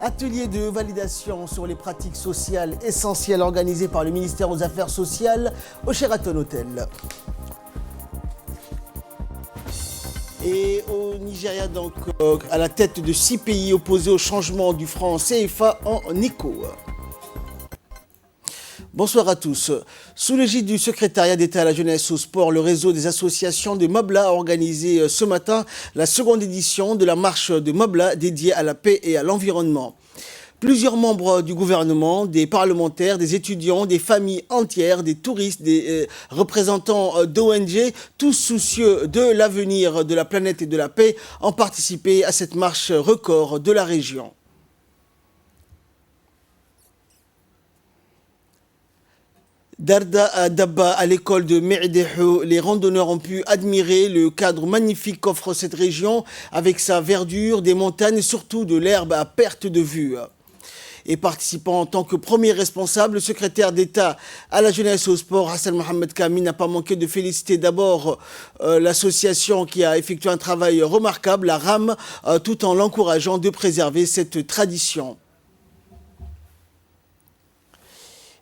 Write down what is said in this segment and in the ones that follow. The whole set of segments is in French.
Atelier de validation sur les pratiques sociales essentielles organisé par le ministère aux Affaires sociales au Sheraton Hotel. Et au Nigeria, donc, à la tête de 6 pays opposés au changement du franc CFA en écho. Bonsoir à tous. Sous l'égide du secrétariat d'État à la jeunesse, au sport, le réseau des associations de Mobla a organisé ce matin la seconde édition de la marche de Mobla dédiée à la paix et à l'environnement. Plusieurs membres du gouvernement, des parlementaires, des étudiants, des familles entières, des touristes, des représentants d'ONG, tous soucieux de l'avenir de la planète et de la paix, ont participé à cette marche record de la région. Darda Dabba à l'école de Me'deho, les randonneurs ont pu admirer le cadre magnifique qu'offre cette région avec sa verdure, des montagnes et surtout de l'herbe à perte de vue. Et participant en tant que premier responsable, le secrétaire d'État à la jeunesse et au sport, Hassan Mohamed Kami, n'a pas manqué de féliciter d'abord l'association qui a effectué un travail remarquable, la RAM, tout en l'encourageant de préserver cette tradition.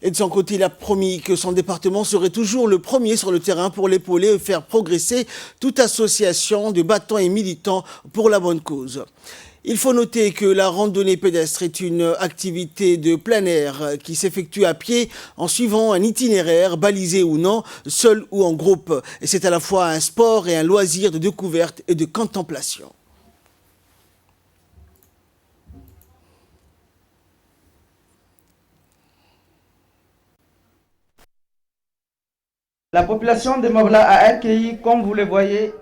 Et de son côté, il a promis que son département serait toujours le premier sur le terrain pour l'épauler et faire progresser toute association de battants et militants pour la bonne cause. Il faut noter que la randonnée pédestre est une activité de plein air qui s'effectue à pied en suivant un itinéraire, balisé ou non, seul ou en groupe. Et c'est à la fois un sport et un loisir de découverte et de contemplation. La population de Mobla a accueilli, comme vous le voyez,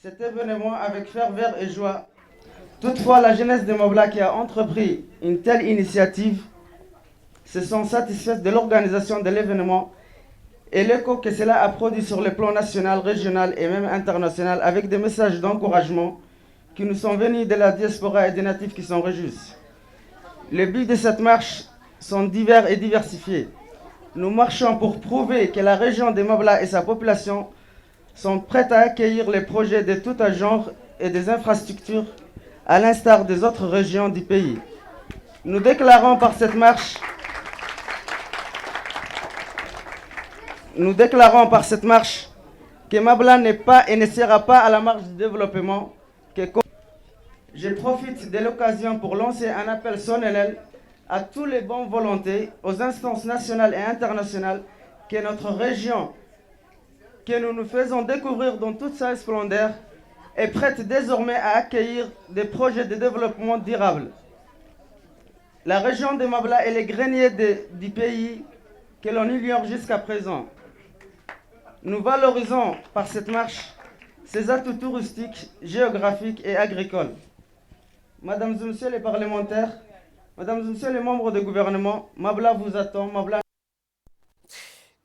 cet événement avec ferveur et joie. Toutefois, la jeunesse de Mobla qui a entrepris une telle initiative se sont satisfaites de l'organisation de l'événement et l'écho que cela a produit sur le plan national, régional et même international avec des messages d'encouragement qui nous sont venus de la diaspora et des natifs qui s'en réjouissent. Les buts de cette marche sont divers et diversifiés. Nous marchons pour prouver que la région de Mobla et sa population sont prêtes à accueillir les projets de tout genre et des infrastructures à l'instar des autres régions du pays. Nous déclarons par cette marche que Mobla n'est pas et ne sera pas à la marge du développement. Je profite de l'occasion pour lancer un appel solennel à tous les bonnes volontés, aux instances nationales et internationales, que notre région, que nous nous faisons découvrir dans toute sa splendeur, est prête désormais à accueillir des projets de développement durable. La région de Mobla est le grenier du pays que l'on ignore jusqu'à présent. Nous valorisons par cette marche ses atouts touristiques, géographiques et agricoles. Mesdames et messieurs les parlementaires, mesdames et messieurs les membres du gouvernement, Mobla vous attend.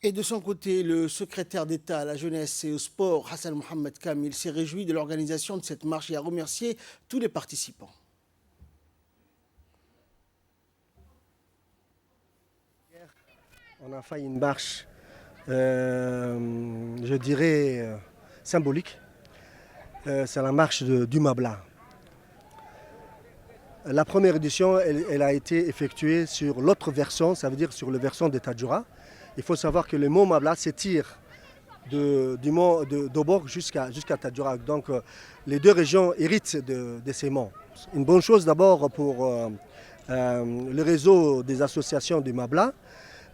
Et de son côté, le secrétaire d'État à la jeunesse et au sport, Hassan Mohamed Kamil, s'est réjoui de l'organisation de cette marche et a remercié tous les participants. On a fait une marche, je dirais, symbolique. C'est la marche du Mobla. La première édition, elle a été effectuée sur l'autre versant, ça veut dire sur le versant de Tadjoura. Il faut savoir que le mont Mobla s'étire du mont d'Obor jusqu'à Tadjoura. Donc les deux régions héritent de ces monts. Une bonne chose d'abord pour le réseau des associations du Mobla,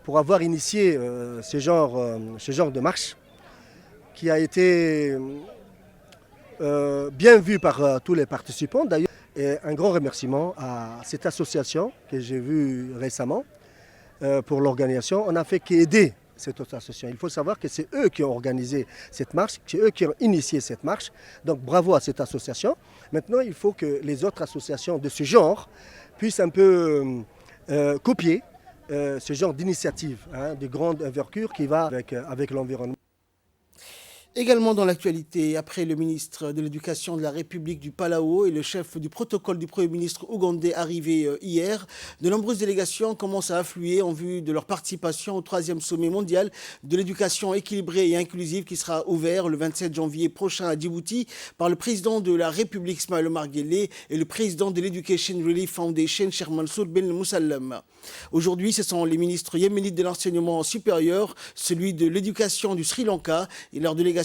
pour avoir initié ce genre de marche qui a été bien vu par tous les participants. D'ailleurs, et un grand remerciement à cette association que j'ai vue récemment pour l'organisation. On n'a fait qu'aider cette autre association. Il faut savoir que c'est eux qui ont organisé cette marche, c'est eux qui ont initié cette marche. Donc bravo à cette association. Maintenant, il faut que les autres associations de ce genre puissent un peu copier ce genre d'initiative de grande envergure qui va avec l'environnement. Également dans l'actualité, après le ministre de l'Éducation de la République du Palau et le chef du protocole du Premier ministre ougandais arrivé hier, de nombreuses délégations commencent à affluer en vue de leur participation au 3e sommet mondial de l'éducation équilibrée et inclusive qui sera ouvert le 27 janvier prochain à Djibouti par le président de la République Ismaël Omar Guelleh et le président de l'Education Relief Foundation, Cheikh Mansour Ben Moussalem. Aujourd'hui, ce sont les ministres yéménites de l'enseignement supérieur, celui de l'éducation du Sri Lanka et leur délégation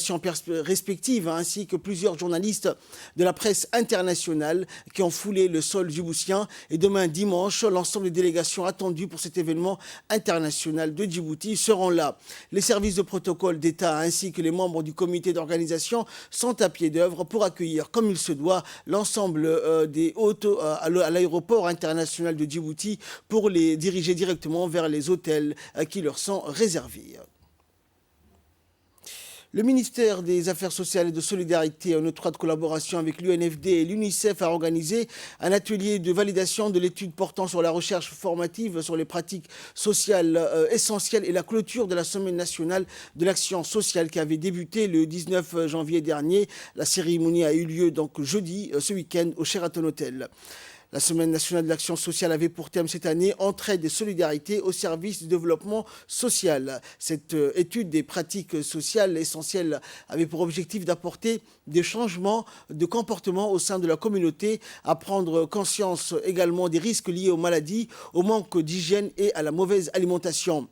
respectives, ainsi que plusieurs journalistes de la presse internationale qui ont foulé le sol djiboutien. Et demain dimanche, l'ensemble des délégations attendues pour cet événement international de Djibouti seront là. Les services de protocole d'État ainsi que les membres du comité d'organisation sont à pied d'œuvre pour accueillir comme il se doit l'ensemble des hôtes à l'aéroport international de Djibouti pour les diriger directement vers les hôtels qui leur sont réservés. Le ministère des Affaires sociales et de solidarité, en étroite collaboration avec l'UNFD et l'UNICEF, a organisé un atelier de validation de l'étude portant sur la recherche formative sur les pratiques sociales essentielles et la clôture de la Semaine nationale de l'action sociale qui avait débuté le 19 janvier dernier. La cérémonie a eu lieu donc jeudi, ce week-end, au Sheraton Hotel. La Semaine nationale de l'action sociale avait pour thème cette année « Entraide et solidarité au service du développement social ». Cette étude des pratiques sociales essentielles avait pour objectif d'apporter des changements de comportement au sein de la communauté, à prendre conscience également des risques liés aux maladies, au manque d'hygiène et à la mauvaise alimentation.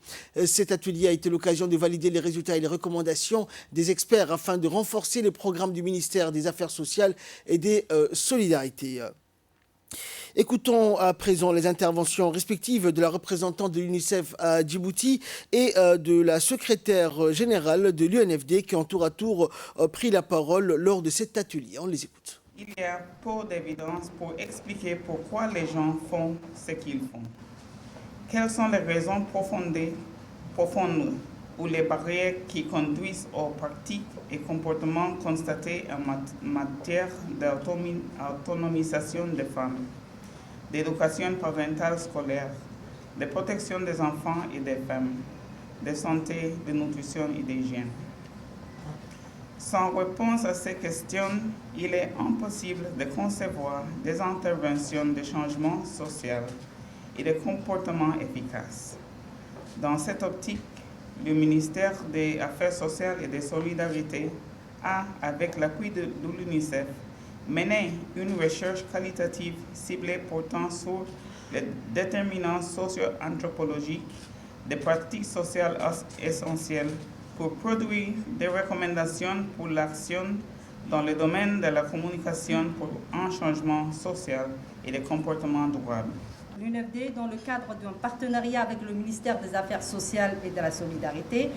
Cet atelier a été l'occasion de valider les résultats et les recommandations des experts afin de renforcer les programmes du ministère des Affaires sociales et des solidarités. Écoutons à présent les interventions respectives de la représentante de l'UNICEF à Djibouti et de la secrétaire générale de l'UNFD qui ont tour à tour pris la parole lors de cet atelier. On les écoute. Il y a peu d'évidence pour expliquer pourquoi les gens font ce qu'ils font. Quelles sont les raisons profondes ou les barrières qui conduisent aux pratiques et comportements constatés en matière d'autonomisation des femmes, d'éducation parentale scolaire, de protection des enfants et des femmes, de santé, de nutrition et d'hygiène. Sans réponse à ces questions, il est impossible de concevoir des interventions de changement social et de comportements efficaces. Dans cette optique, le ministère des Affaires sociales et des solidarités a, avec l'appui de l'UNICEF, mené une recherche qualitative ciblée portant sur les déterminants socio-anthropologiques des pratiques sociales essentielles pour produire des recommandations pour l'action dans le domaine de la communication pour un changement social et des comportements durables. L'UNFD, dans le cadre d'un partenariat avec le ministère des Affaires sociales et de la solidarité,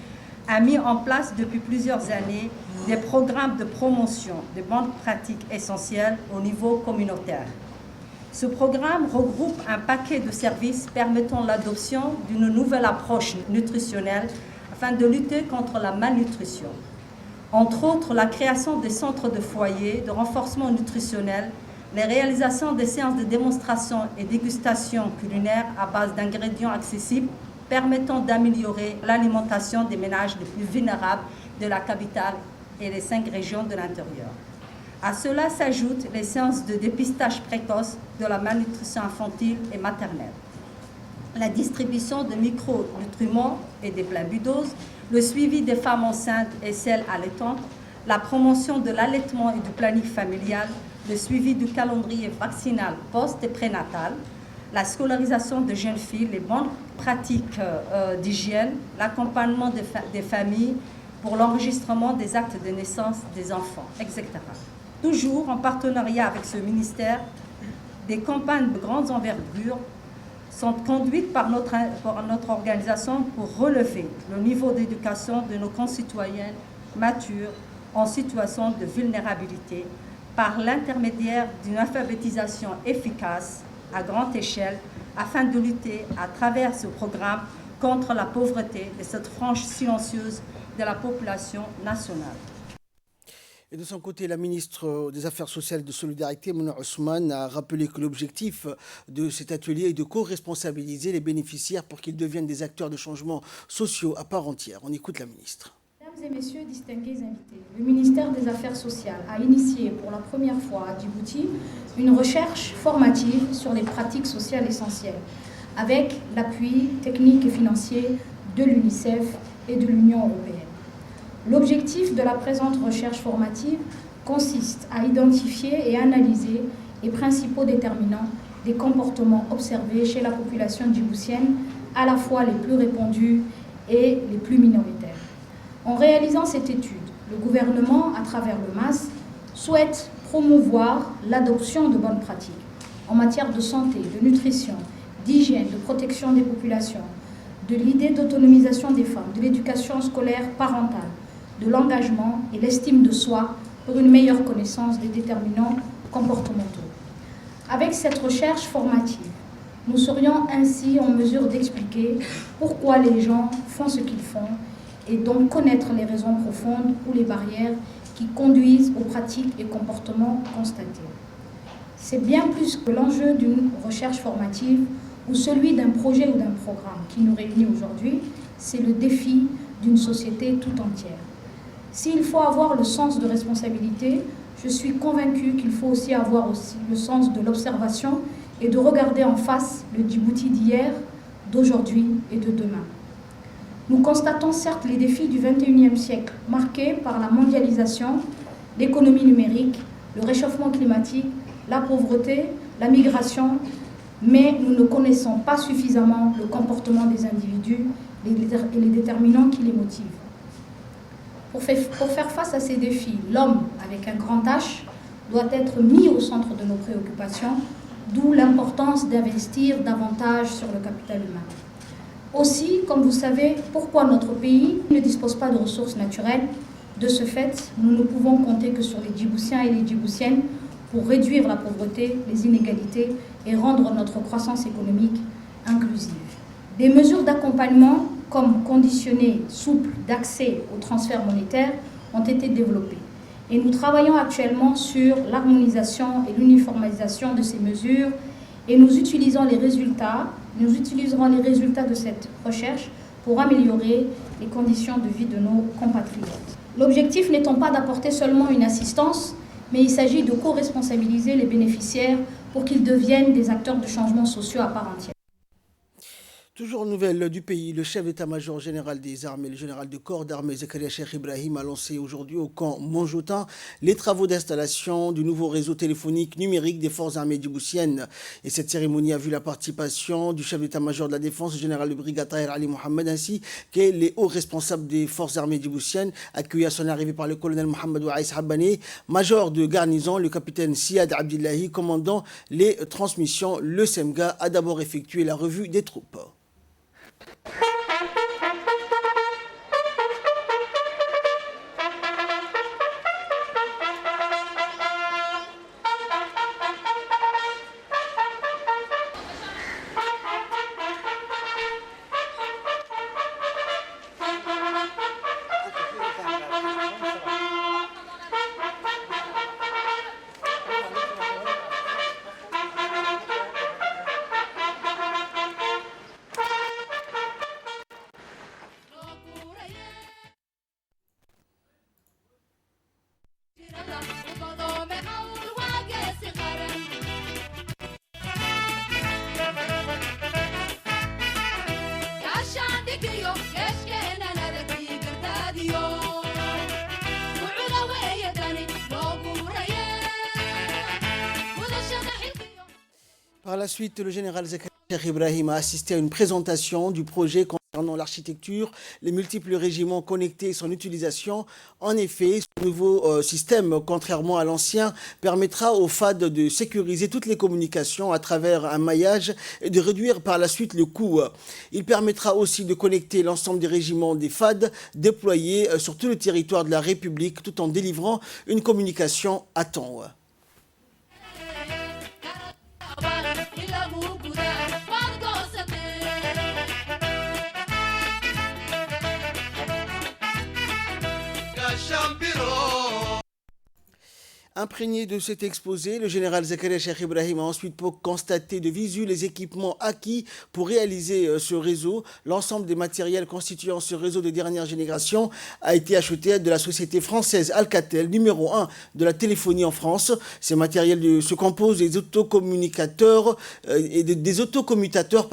a mis en place depuis plusieurs années des programmes de promotion de bonnes pratiques essentielles au niveau communautaire. Ce programme regroupe un paquet de services permettant l'adoption d'une nouvelle approche nutritionnelle afin de lutter contre la malnutrition. Entre autres, la création des centres de foyer, de renforcement nutritionnel, les réalisations des séances de démonstration et dégustation culinaire à base d'ingrédients accessibles permettant d'améliorer l'alimentation des ménages les plus vulnérables de la capitale et les 5 régions de l'intérieur. À cela s'ajoutent les séances de dépistage précoce de la malnutrition infantile et maternelle, la distribution de micronutriments et des blindoses, le suivi des femmes enceintes et celles allaitantes, la promotion de l'allaitement et du planning familial, le suivi du calendrier vaccinal post- et prénatal, la scolarisation de jeunes filles, les bonnes pratiques d'hygiène, l'accompagnement des familles pour l'enregistrement des actes de naissance des enfants, etc. Toujours en partenariat avec ce ministère, des campagnes de grande envergure sont conduites par notre organisation pour relever le niveau d'éducation de nos concitoyennes matures en situation de vulnérabilité par l'intermédiaire d'une alphabétisation efficace à grande échelle afin de lutter à travers ce programme contre la pauvreté de cette frange silencieuse de la population nationale. Et de son côté, la ministre des Affaires sociales et de solidarité, Mouna Ousmane, a rappelé que l'objectif de cet atelier est de co-responsabiliser les bénéficiaires pour qu'ils deviennent des acteurs de changements sociaux à part entière. On écoute la ministre. Mesdames Mesdames et messieurs, distingués invités, le ministère des Affaires sociales a initié pour la première fois à Djibouti une recherche formative sur les pratiques sociales essentielles, avec l'appui technique et financier de l'UNICEF et de l'Union européenne. L'objectif de la présente recherche formative consiste à identifier et analyser les principaux déterminants des comportements observés chez la population djiboutienne, à la fois les plus répandus et les plus minoritaires. En réalisant cette étude, le gouvernement, à travers le MAS, souhaite promouvoir l'adoption de bonnes pratiques en matière de santé, de nutrition, d'hygiène, de protection des populations, de l'idée d'autonomisation des femmes, de l'éducation scolaire parentale, de l'engagement et l'estime de soi pour une meilleure connaissance des déterminants comportementaux. Avec cette recherche formative, nous serions ainsi en mesure d'expliquer pourquoi les gens font ce qu'ils font et donc connaître les raisons profondes ou les barrières qui conduisent aux pratiques et comportements constatés. C'est bien plus que l'enjeu d'une recherche formative ou celui d'un projet ou d'un programme qui nous réunit aujourd'hui, c'est le défi d'une société tout entière. S'il faut avoir le sens de responsabilité, je suis convaincue qu'il faut aussi avoir le sens de l'observation et de regarder en face le Djibouti d'hier, d'aujourd'hui et de demain. Nous constatons certes les défis du XXIe siècle, marqués par la mondialisation, l'économie numérique, le réchauffement climatique, la pauvreté, la migration, mais nous ne connaissons pas suffisamment le comportement des individus et les déterminants qui les motivent. Pour faire face à ces défis, l'homme, avec un grand H, doit être mis au centre de nos préoccupations, d'où l'importance d'investir davantage sur le capital humain. Aussi, comme vous savez, pourquoi notre pays ne dispose pas de ressources naturelles. De ce fait, nous ne pouvons compter que sur les Djiboutiens et les Djiboutiennes pour réduire la pauvreté, les inégalités et rendre notre croissance économique inclusive. Des mesures d'accompagnement comme conditionnées, souples d'accès aux transferts monétaires ont été développées. Et nous travaillons actuellement sur l'harmonisation et l'uniformisation de ces mesures et nous utiliserons les résultats de cette recherche pour améliorer les conditions de vie de nos compatriotes. L'objectif n'étant pas d'apporter seulement une assistance, mais il s'agit de co-responsabiliser les bénéficiaires pour qu'ils deviennent des acteurs de changements sociaux à part entière. Toujours nouvelle du pays, le chef d'état-major général des armées, le général de corps d'armée Zakaria Cheikh Ibrahim a lancé aujourd'hui au camp Montjotin les travaux d'installation du nouveau réseau téléphonique numérique des forces armées djiboutiennes. Et cette cérémonie a vu la participation du chef d'état-major de la défense, le général de brigade Tahir Ali Mohamed, ainsi que les hauts responsables des forces armées djiboutiennes, accueillis à son arrivée par le colonel Mohamed Ouaïs Habane, major de garnison, le capitaine Siad Abdillahi, commandant les transmissions. Le SEMGA a d'abord effectué la revue des troupes. Par la suite, le général Zakaria Cheikh Ibrahim a assisté à une présentation du projet concernant l'architecture, les multiples régiments connectés et son utilisation. En effet, ce nouveau système, contrairement à l'ancien, permettra aux FAD de sécuriser toutes les communications à travers un maillage et de réduire par la suite le coût. Il permettra aussi de connecter l'ensemble des régiments des FAD déployés sur tout le territoire de la République tout en délivrant une communication à temps. Imprégné de cet exposé, le général Zakaria Cheikh Ibrahim a ensuite constaté de visu les équipements acquis pour réaliser ce réseau. L'ensemble des matériels constituant ce réseau de dernière génération a été acheté de la société française Alcatel, numéro 1 de la téléphonie en France. Ces matériels se composent des autocommunicateurs et des autocommutateurs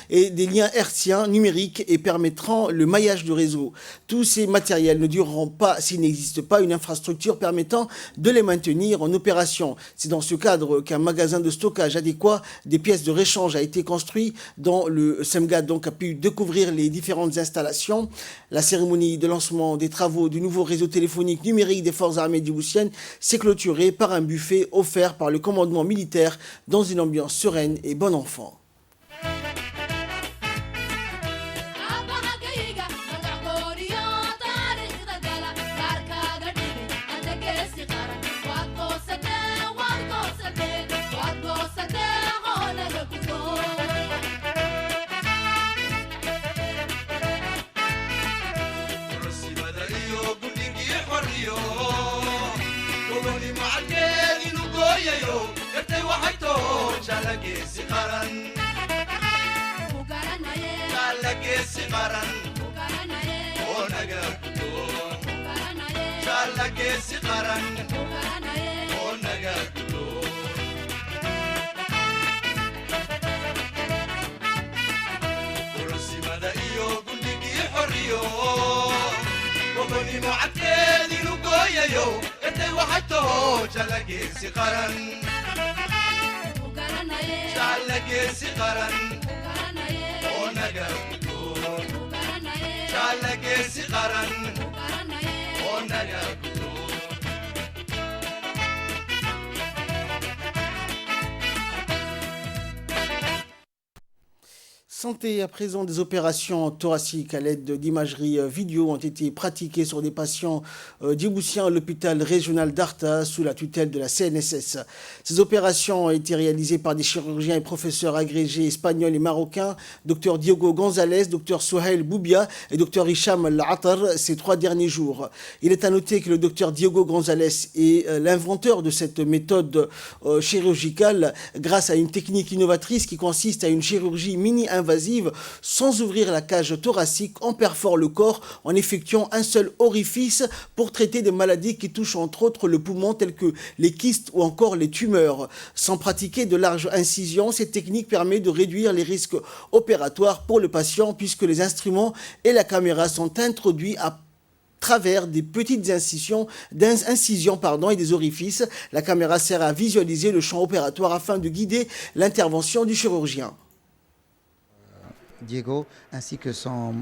et des liens hertziens numériques et permettront le maillage du réseau. Tous ces matériels ne dureront pas s'il n'existe pas une infrastructure permettant de les maintenir en opération. C'est dans ce cadre qu'un magasin de stockage adéquat des pièces de réchange a été construit dont le SEMGAD a pu découvrir les différentes installations. La cérémonie de lancement des travaux du nouveau réseau téléphonique numérique des forces armées djiboutiennes s'est clôturée par un buffet offert par le commandement militaire dans une ambiance sereine et bon enfant. Santé, à présent, des opérations thoraciques à l'aide d'imagerie vidéo ont été pratiquées sur des patients djiboutiens à l'hôpital régional d'Arta sous la tutelle de la CNSS. Ces opérations ont été réalisées par des chirurgiens et professeurs agrégés espagnols et marocains, Dr Diogo González, Dr Souhail Boubia et Dr Hicham Al-Atar ces 3 derniers jours. Il est à noter que le Dr Diogo González est l'inventeur de cette méthode chirurgicale grâce à une technique innovatrice qui consiste à une chirurgie mini-invasive sans ouvrir la cage thoracique. On perfore le corps en effectuant un seul orifice pour traiter des maladies qui touchent entre autres le poumon telles que les kystes ou encore les tumeurs. Sans pratiquer de larges incisions, cette technique permet de réduire les risques opératoires pour le patient puisque les instruments et la caméra sont introduits à travers des petites incisions et des orifices. La caméra sert à visualiser le champ opératoire afin de guider l'intervention du chirurgien. Diego, ainsi que son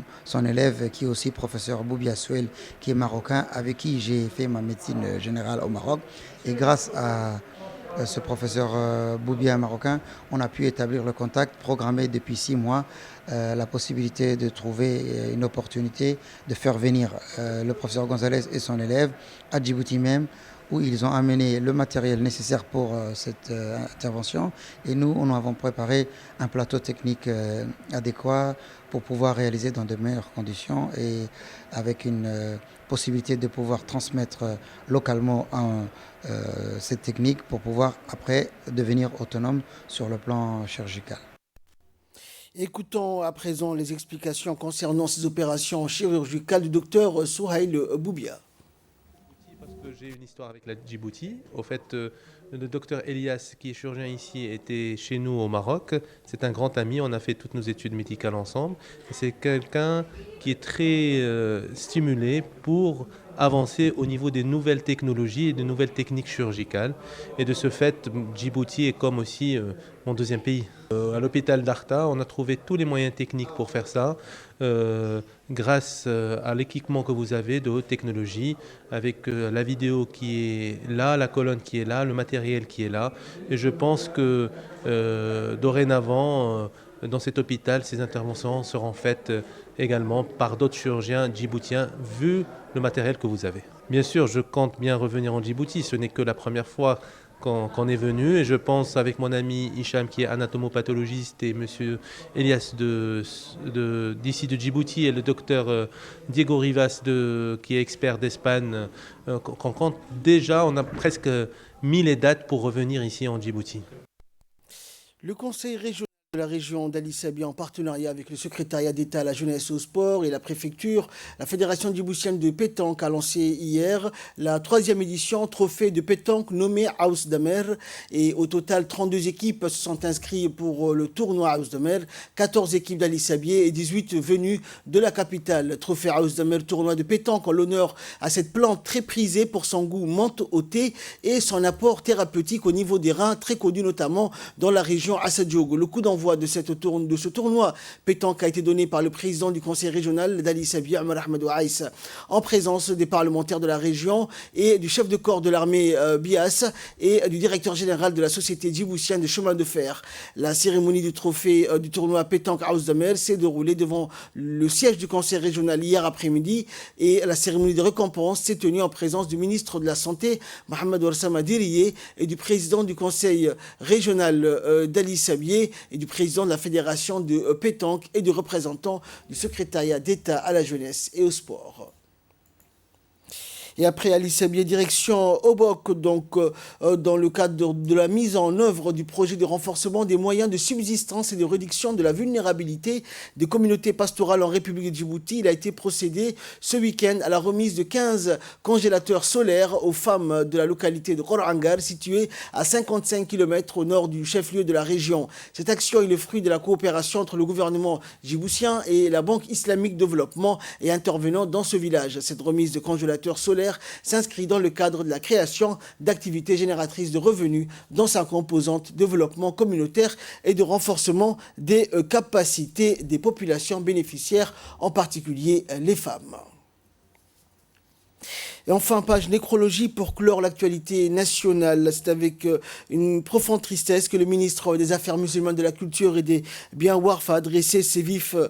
élève qui est aussi professeur Boubia Souhail, qui est marocain, avec qui j'ai fait ma médecine générale au Maroc. Et grâce à ce professeur Boubia marocain, on a pu établir le contact, programmer depuis 6 mois la possibilité de trouver une opportunité de faire venir le professeur González et son élève à Djibouti même, où ils ont amené le matériel nécessaire pour cette intervention. Et nous avons préparé un plateau technique adéquat pour pouvoir réaliser dans de meilleures conditions et avec une possibilité de pouvoir transmettre localement cette technique pour pouvoir après devenir autonome sur le plan chirurgical. Écoutons à présent les explications concernant ces opérations chirurgicales du docteur Souhail Boubia. J'ai une histoire avec la Djibouti. Au fait, le docteur Elias, qui est chirurgien ici, était chez nous au Maroc. C'est un grand ami, on a fait toutes nos études médicales ensemble. C'est quelqu'un qui est très stimulé pour avancer au niveau des nouvelles technologies et des nouvelles techniques chirurgicales. Et de ce fait, Djibouti est comme aussi mon deuxième pays. À l'hôpital d'Arta, on a trouvé tous les moyens techniques pour faire ça, grâce à l'équipement que vous avez de haute technologie, avec la vidéo qui est là, la colonne qui est là, le matériel qui est là. Et je pense que dorénavant, dans cet hôpital, ces interventions seront faites également par d'autres chirurgiens djiboutiens, vu le matériel que vous avez. Bien sûr, je compte bien revenir en Djibouti. Ce n'est que la première fois qu'on est venu. Et je pense avec mon ami Hicham qui est anatomopathologiste et monsieur Elias d'ici de Djibouti et le docteur Diego Rivas qui est expert d'Espagne, qu'on compte déjà, on a presque mis les dates pour revenir ici en Djibouti. Le conseil régional de la région d'Ali Sabi, en partenariat avec le secrétariat d'État à la jeunesse et au sport et la préfecture, la fédération djiboutienne de pétanque a lancé hier la 3e édition trophée de pétanque nommé Aous Damer. Et au total, 32 équipes se sont inscrites pour le tournoi Aous Damer, 14 équipes d'Ali Sabi et 18 venues de la capitale. Trophée Aous Damer, tournoi de pétanque en l'honneur à cette plante très prisée pour son goût menthe au thé et son apport thérapeutique au niveau des reins, très connu notamment dans la région Assadiogo. Le coup d'envoi de ce tournoi pétanque a été donné par le président du conseil régional d'Ali Sabi, Omar Ahmed Ouaïs, en présence des parlementaires de la région et du chef de corps de l'armée Bias et du directeur général de la société djiboutienne de chemin de fer. La cérémonie du trophée du tournoi pétanque Aous Damer s'est déroulée devant le siège du conseil régional hier après-midi et la cérémonie de récompense s'est tenue en présence du ministre de la Santé, Mohamed Ouarsama Diriye, et du président du conseil régional d'Ali Sabi et du président de la fédération de pétanque et du représentant du secrétariat d'État à la jeunesse et au sport. Et après Ali Sabi, direction Obok, donc dans le cadre de la mise en œuvre du projet de renforcement des moyens de subsistance et de réduction de la vulnérabilité des communautés pastorales en République de Djibouti, il a été procédé ce week-end à la remise de 15 congélateurs solaires aux femmes de la localité de Korangar, située à 55 km au nord du chef-lieu de la région. Cette action est le fruit de la coopération entre le gouvernement djiboutien et la Banque islamique de développement et intervenant dans ce village. Cette remise de congélateurs solaires s'inscrit dans le cadre de la création d'activités génératrices de revenus dans sa composante développement communautaire et de renforcement des capacités des populations bénéficiaires, en particulier les femmes. Et enfin, page nécrologie pour clore l'actualité nationale. C'est avec une profonde tristesse que le ministre des Affaires musulmanes, de la Culture et des Biens Warf a adressé ses vives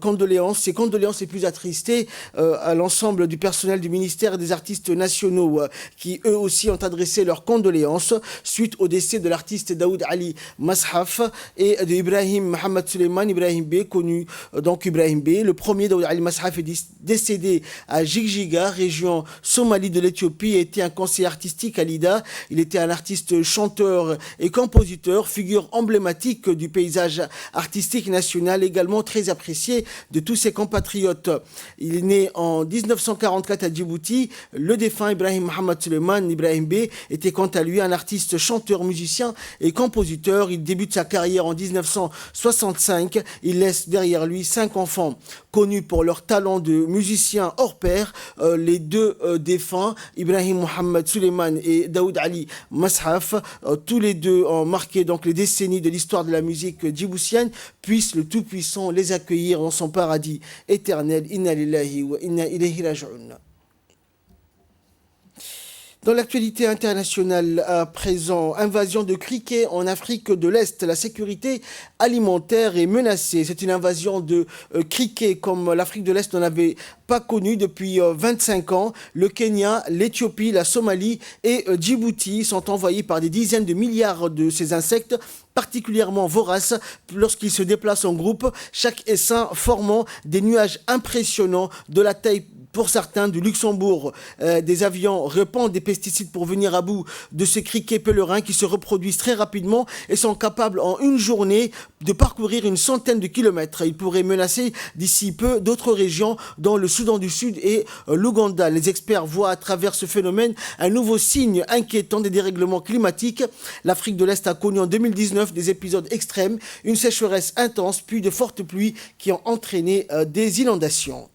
condoléances. Ses condoléances les plus attristées à l'ensemble du personnel du ministère et des artistes nationaux qui eux aussi ont adressé leurs condoléances suite au décès de l'artiste Daoud Ali Mashaf et de Ibrahim Mohamed Suleiman Ibrahim B, connu donc Ibrahim B. Le premier, Daoud Ali Mashaf, est décédé à Jigjiga, région Somalie de l'Éthiopie, était un conseiller artistique à l'IDA. Il était un artiste, chanteur et compositeur, figure emblématique du paysage artistique national, également très apprécié de tous ses compatriotes. Il est né en 1944 à Djibouti. Le défunt Ibrahim Mohamed Suleiman Ibrahim B était quant à lui un artiste, chanteur, musicien et compositeur. Il débute sa carrière en 1965. Il laisse derrière lui 5 enfants. Connus pour leur talent de musiciens hors pair, les deux défunts, Ibrahim Mohamed Suleiman et Daoud Ali Mashaf, tous les deux ont marqué donc les décennies de l'histoire de la musique djiboutienne. Puisse le Tout-Puissant les accueillir dans son paradis éternel. Inna lillahi wa inna ilayhi raj'un. Dans l'actualité internationale à présent, invasion de criquets en Afrique de l'Est. La sécurité alimentaire est menacée. C'est une invasion de criquets comme l'Afrique de l'Est n'en avait pas connu depuis 25 ans. Le Kenya, l'Éthiopie, la Somalie et Djibouti sont envahis par des dizaines de milliards de ces insectes particulièrement voraces lorsqu'ils se déplacent en groupe, chaque essaim formant des nuages impressionnants de la taille pour certains du Luxembourg. Des avions répandent des pesticides pour venir à bout de ces criquets pèlerins qui se reproduisent très rapidement et sont capables en une journée de parcourir une centaine de kilomètres. Ils pourraient menacer d'ici peu d'autres régions dont le Soudan du Sud et l'Ouganda. Les experts voient à travers ce phénomène un nouveau signe inquiétant des dérèglements climatiques. L'Afrique de l'Est a connu en 2019 des épisodes extrêmes, une sécheresse intense puis de fortes pluies qui ont entraîné des inondations.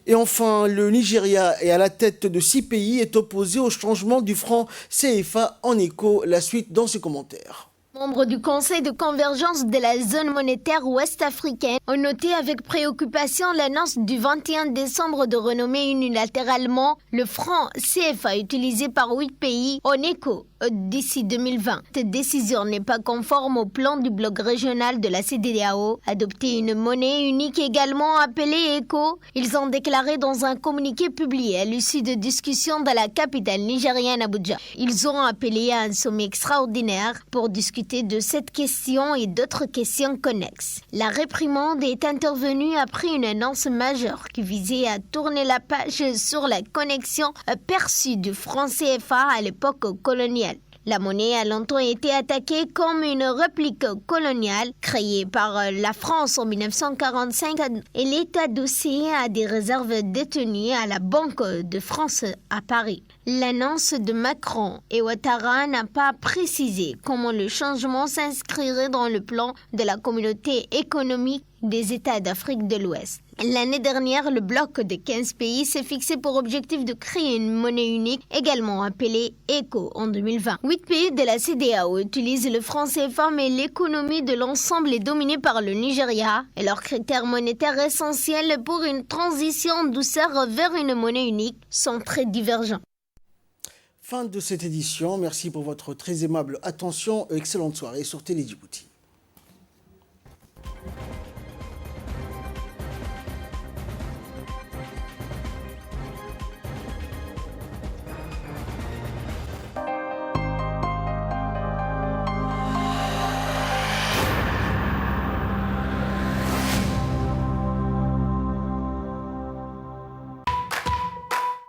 Et enfin, le Nigeria est à la tête de 6 pays, est opposé au changement du franc CFA en écho. La suite dans ses commentaires. Membres du Conseil de convergence de la zone monétaire ouest-africaine ont noté avec préoccupation l'annonce du 21 décembre de renommer unilatéralement le franc CFA utilisé par 8 pays en éco d'ici 2020. Cette décision n'est pas conforme au plan du bloc régional de la CEDEAO. Adopter une monnaie unique également appelée ECO, ils ont déclaré dans un communiqué publié à l'issue de discussions dans la capitale nigérienne Abuja. Ils ont appelé à un sommet extraordinaire pour discuter de cette question et d'autres questions connexes. La réprimande est intervenue après une annonce majeure qui visait à tourner la page sur la connexion perçue du franc CFA à l'époque coloniale. La monnaie a longtemps été attaquée comme une réplique coloniale créée par la France en 1945. Elle est adossée à des réserves détenues à la Banque de France à Paris. L'annonce de Macron et Ouattara n'a pas précisé comment le changement s'inscrirait dans le plan de la communauté économique des États d'Afrique de l'Ouest. L'année dernière, le bloc de 15 pays s'est fixé pour objectif de créer une monnaie unique, également appelée ECO en 2020. 8 pays de la CEDEAO utilisent le franc CFA, mais l'économie de l'ensemble est dominée par le Nigeria et leurs critères monétaires essentiels pour une transition en douceur vers une monnaie unique sont très divergents. Fin de cette édition. Merci pour votre très aimable attention. Excellente soirée sur Télé Djibouti.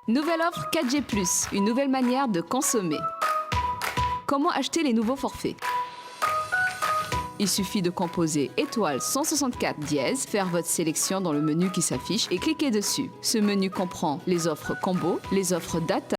Nouvelle offre 4G+, une nouvelle manière de consommer. Comment acheter les nouveaux forfaits? Il suffit de composer étoile 164 dièse, faire votre sélection dans le menu qui s'affiche et cliquer dessus. Ce menu comprend les offres combo, les offres data,